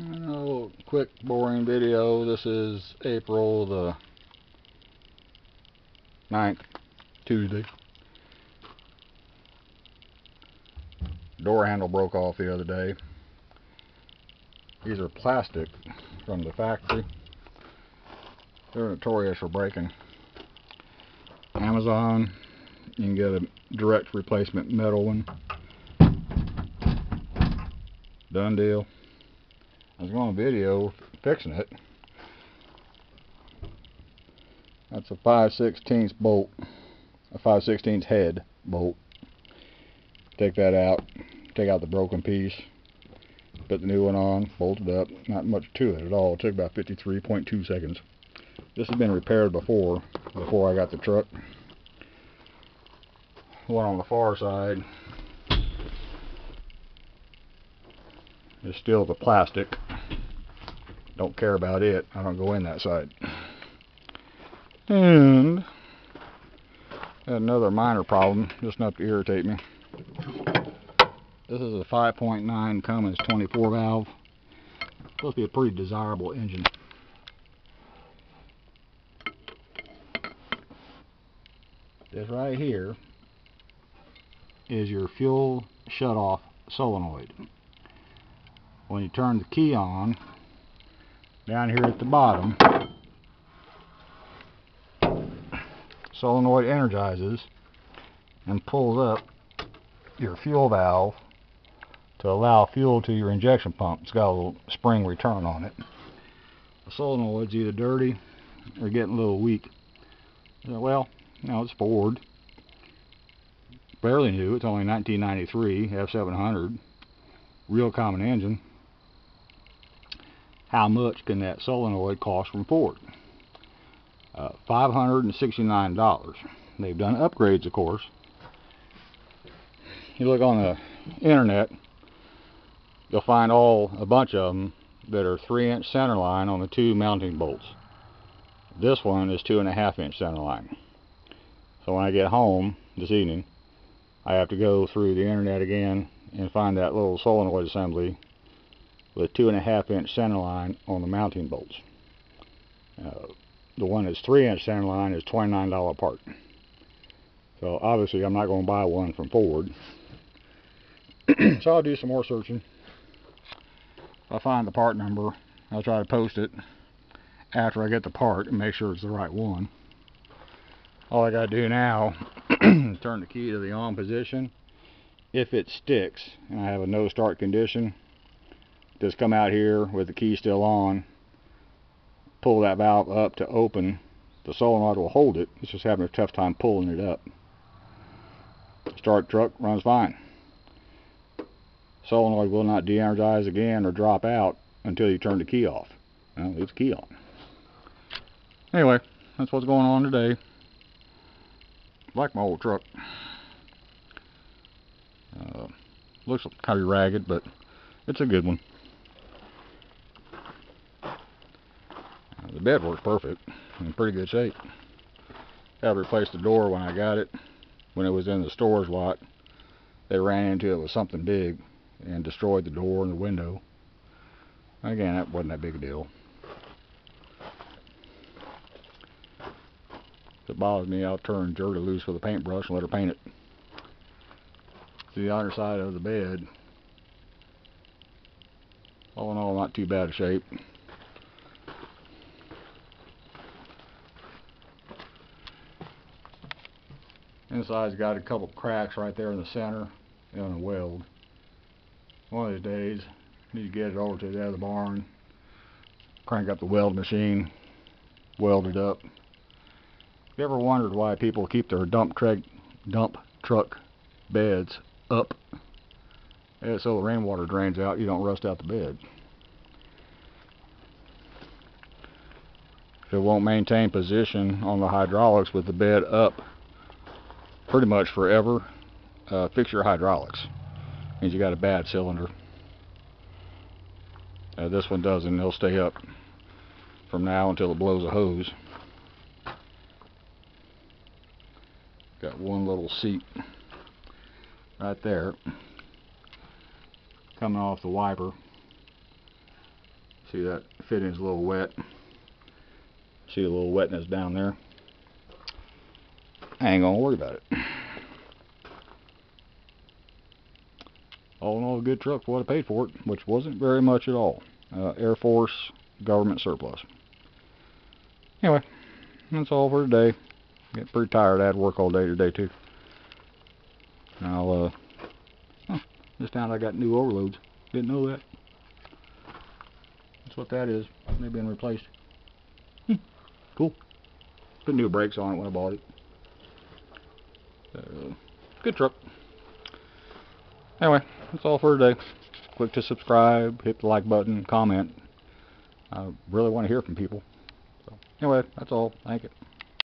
A quick boring video. This is April the 9th, Tuesday. Door handle broke off the other day. These are plastic from the factory. They're notorious for breaking. Amazon, you can get a direct replacement metal one. Done deal. I was going to video fixing it. That's a 5/16 bolt, a 5/16 head bolt. Take that out, take out the broken piece, put the new one on, bolt it up. Not much to it at all. It took about 53.2 seconds. This has been repaired before I got the truck. One on the far side is still the plastic. Don't care about it. I don't go in that side. And another minor problem, just enough to irritate me. This is a 5.9 Cummins 24 valve. Supposed to be a pretty desirable engine. This right here is your fuel shutoff solenoid. When you turn the key on, down here at the bottom, solenoid energizes and pulls up your fuel valve to allow fuel to your injection pump. It's got a little spring return on it. The solenoid's either dirty or getting a little weak. Well, no, it's Ford. Barely new. It's only 1993 F-700. Real common engine. How much can that solenoid cost from Ford? $569. They've done upgrades, of course. You look on the internet, you'll find a bunch of them that are 3-inch centerline on the two mounting bolts. This one is 2.5-inch centerline. So when I get home this evening, I have to go through the internet again and find that little solenoid assembly with 2.5-inch centerline on the mounting bolts. The one that's 3-inch centerline is $29 a part. So obviously I'm not going to buy one from Ford. So I'll do some more searching. If I find the part number, I'll try to post it after I get the part and make sure it's the right one. All I got to do now is turn the key to the on position. If it sticks and I have a no start condition, just come out here with the key still on, pull that valve up to open. The solenoid will hold it. It's just having a tough time pulling it up. Start truck, runs fine. Solenoid will not de-energize again or drop out until you turn the key off. Well, leave the key on. Anyway, that's what's going on today. Like my old truck. Looks kind of ragged, but it's a good one. The bed works perfect, in pretty good shape. Had to replace the door when I got it. When it was in the storage lot, they ran into it with something big and destroyed the door and the window. Again, that wasn't that big a deal. If it bothers me, I'll turn Jerry loose with a paintbrush and let her paint it. See the underside of the bed. All in all, not too bad a shape. Inside's got a couple cracks right there in the center and a weld. One of these days, need to get it over to the other barn, crank up the weld machine, weld it up. You ever wondered why people keep their dump truck beds up? It's so the rainwater drains out, you don't rust out the bed. If it won't maintain position on the hydraulics with the bed up pretty much forever, fix your hydraulics. Means you got a bad cylinder. This one doesn't. It'll stay up from now until it blows a hose. Got one little seat right there coming off the wiper. See that fitting's a little wet. See a little wetness down there. I ain't gonna worry about it. All in all, a good truck for what I paid for it, which wasn't very much at all. Air Force government surplus. Anyway, that's all for today. Getting pretty tired. I had to work all day today too. Now, just found I got new overloads. Didn't know that. That's what that is. They've been replaced. Cool. Put new brakes on it when I bought it. Good truck. Anyway, that's all for today. Click to subscribe, hit the like button, comment. I really want to hear from people. So, anyway, that's all. Thank you.